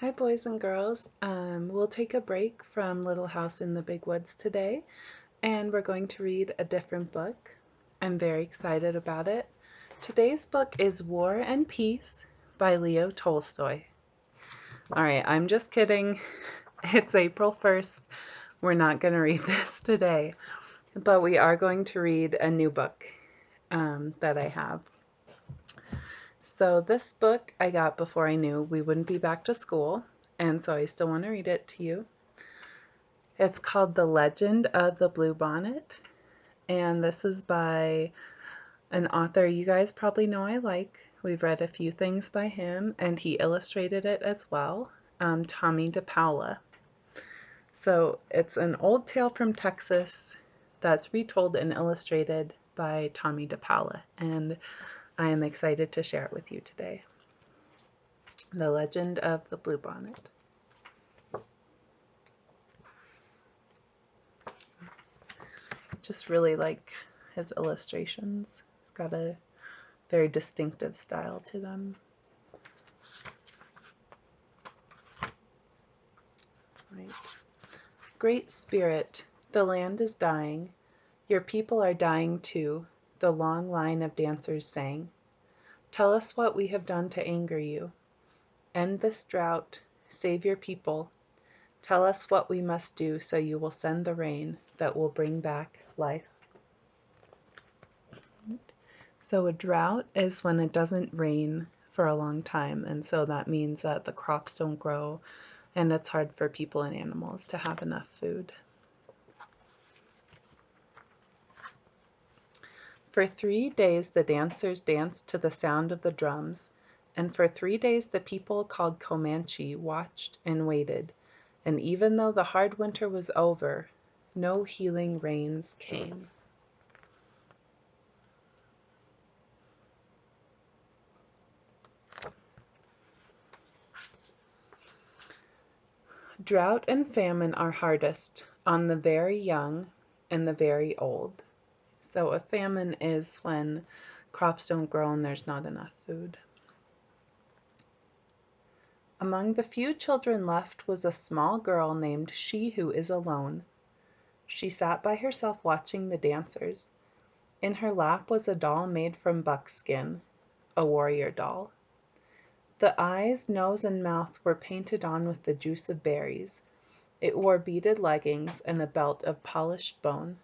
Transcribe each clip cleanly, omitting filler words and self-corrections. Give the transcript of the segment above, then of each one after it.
Hi boys and girls. We'll take a break from Little House in the Big Woods today and we're going to read a different book. I'm very excited about it. Today's book is War and Peace by Leo Tolstoy. Alright, I'm just kidding. It's April 1st. We're not going to read this today, but we are going to read a new book that I have. So this book I got before I knew we wouldn't be back to school, and so I still want to read it to you. It's called The Legend of the Bluebonnet, and this is by an author you guys probably know I like. We've read a few things by him, and he illustrated it as well, Tommy DePaula. So it's an old tale from Texas that's retold and illustrated by Tommy DePaula, and I am excited to share it with you today. The Legend of the Bluebonnet. Just really like his illustrations. He's got a very distinctive style to them. Right. Great Spirit, the land is dying. Your people are dying too, the long line of dancers sang. Tell us what we have done to anger you. End this drought, save your people. Tell us what we must do so you will send the rain that will bring back life. So a drought is when it doesn't rain for a long time, and so that means that the crops don't grow and it's hard for people and animals to have enough food. For 3 days the dancers danced to the sound of the drums, and for 3 days the people called Comanche watched and waited, and even though the hard winter was over, no healing rains came. Drought and famine are hardest on the very young and the very old. So a famine is when crops don't grow and there's not enough food. Among the few children left was a small girl named She Who Is Alone. She sat by herself watching the dancers. In her lap was a doll made from buckskin, a warrior doll. The eyes, nose, and mouth were painted on with the juice of berries. It wore beaded leggings and a belt of polished bone.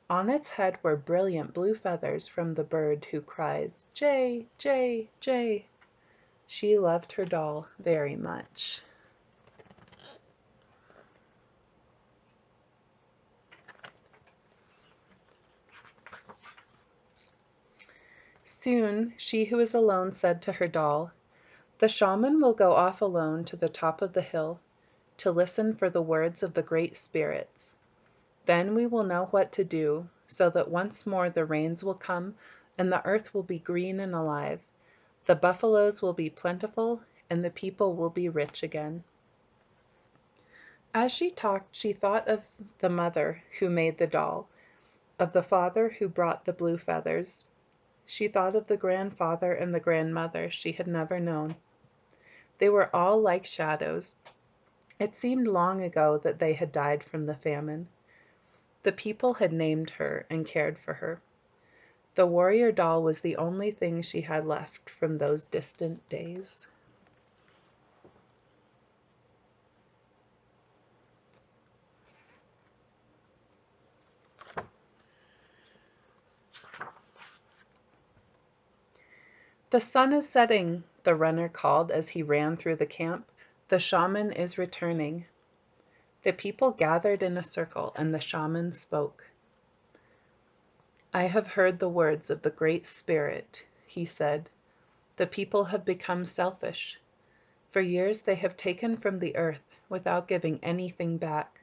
On its head were brilliant blue feathers from the bird who cries, "Jay, Jay, Jay." She loved her doll very much. Soon She Who Is Alone said to her doll, "The shaman will go off alone to the top of the hill to listen for the words of the great spirits. Then we will know what to do, so that once more the rains will come and the earth will be green and alive. The buffaloes will be plentiful and the people will be rich again." As she talked, she thought of the mother who made the doll, of the father who brought the blue feathers. She thought of the grandfather and the grandmother she had never known. They were all like shadows. It seemed long ago that they had died from the famine. The people had named her and cared for her. The warrior doll was the only thing she had left from those distant days. "The sun is setting," the runner called as he ran through the camp. "The shaman is returning." The people gathered in a circle and the shaman spoke. "I have heard the words of the Great Spirit," he said. "The people have become selfish. For years they have taken from the earth without giving anything back.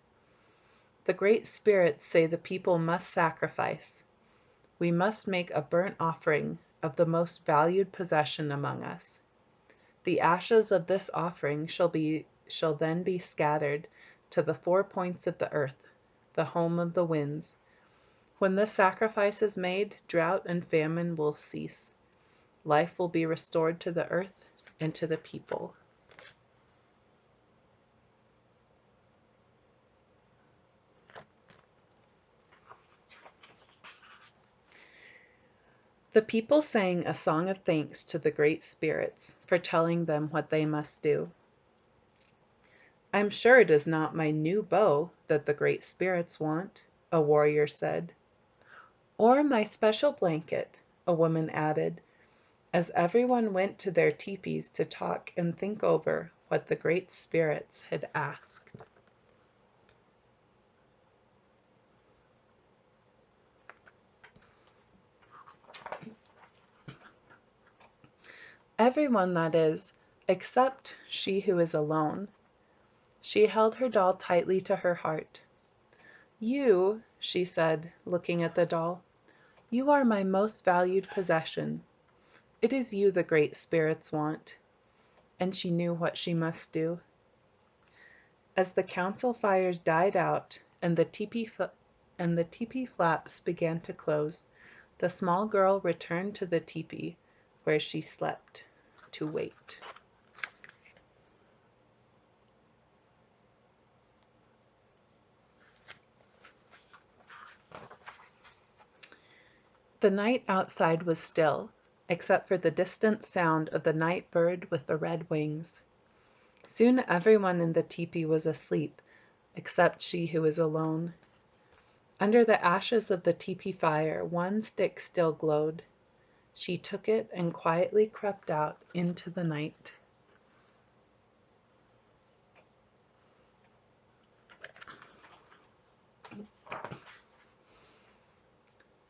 The Great Spirits say the people must sacrifice. We must make a burnt offering of the most valued possession among us. The ashes of this offering shall then be scattered to the 4 points of the earth, the home of the winds. When this sacrifice is made, drought and famine will cease. Life will be restored to the earth and to the people." The people sang a song of thanks to the great spirits for telling them what they must do. "I'm sure it is not my new bow that the great spirits want," a warrior said. "Or my special blanket," a woman added, as everyone went to their teepees to talk and think over what the great spirits had asked. Everyone, that is, except she who is alone. She held her doll tightly to her heart. "You," she said, looking at the doll, "you are my most valued possession. It is you the great spirits want." And she knew what she must do. As the council fires died out and the teepee flaps began to close, the small girl returned to the teepee where she slept to wait. The night outside was still, except for the distant sound of the night bird with the red wings. Soon everyone in the teepee was asleep, except she who was alone. Under the ashes of the teepee fire, one stick still glowed. She took it and quietly crept out into the night.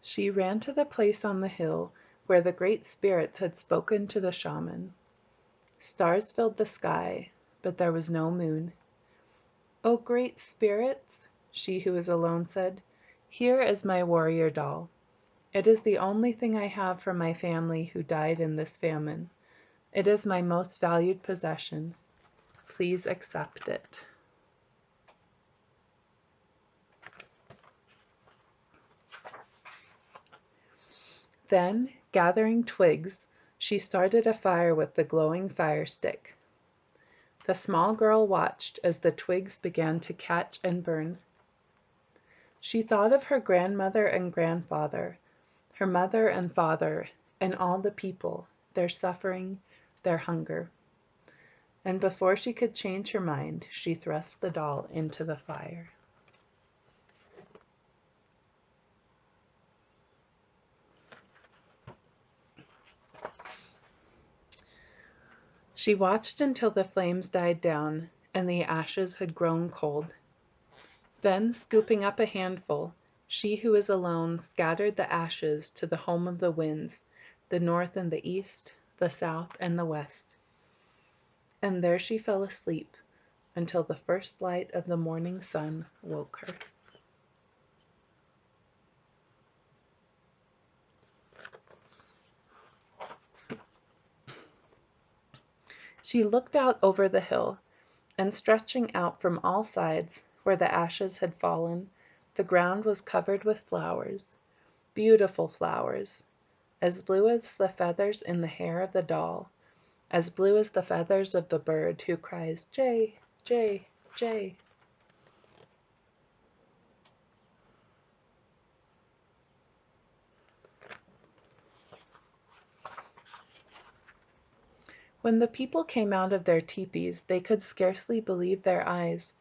She ran to the place on the hill where the great spirits had spoken to the shaman. Stars filled the sky, but there was no moon. "O great spirits," she who was alone said, "here is my warrior doll. It is the only thing I have from my family who died in this famine. It is my most valued possession. Please accept it." Then, gathering twigs, she started a fire with the glowing fire stick. The small girl watched as the twigs began to catch and burn. She thought of her grandmother and grandfather, her mother and father, and all the people, their suffering, their hunger. And before she could change her mind, she thrust the doll into the fire. She watched until the flames died down and the ashes had grown cold. Then, scooping up a handful, she who was alone scattered the ashes to the home of the winds, the north and the east, the south and the west. And there she fell asleep until the first light of the morning sun woke her. She looked out over the hill, and stretching out from all sides, where the ashes had fallen, the ground was covered with flowers, beautiful flowers, as blue as the feathers in the hair of the doll, as blue as the feathers of the bird who cries, "Jay, Jay, Jay." When the people came out of their teepees, they could scarcely believe their eyes.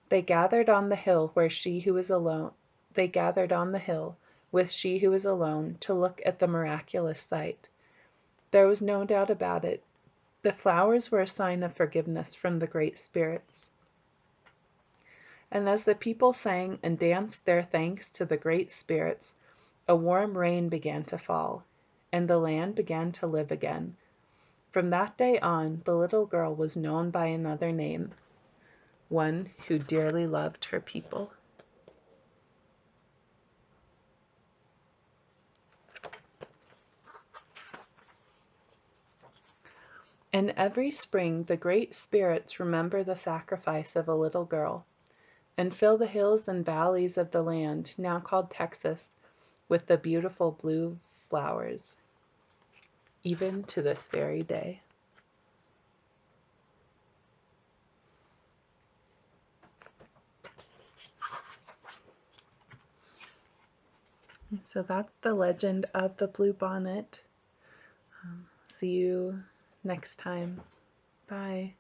They gathered on the hill with she who was alone to look at the miraculous sight. There was no doubt about it. The flowers were a sign of forgiveness from the great spirits. And as the people sang and danced their thanks to the great spirits, a warm rain began to fall, and the land began to live again. From that day on, the little girl was known by another name, one who dearly loved her people. And every spring the great spirits remember the sacrifice of a little girl, and fill the hills and valleys of the land, now called Texas, with the beautiful blue flowers, even to this very day. So that's the legend of the Bluebonnet. See you next time. Bye.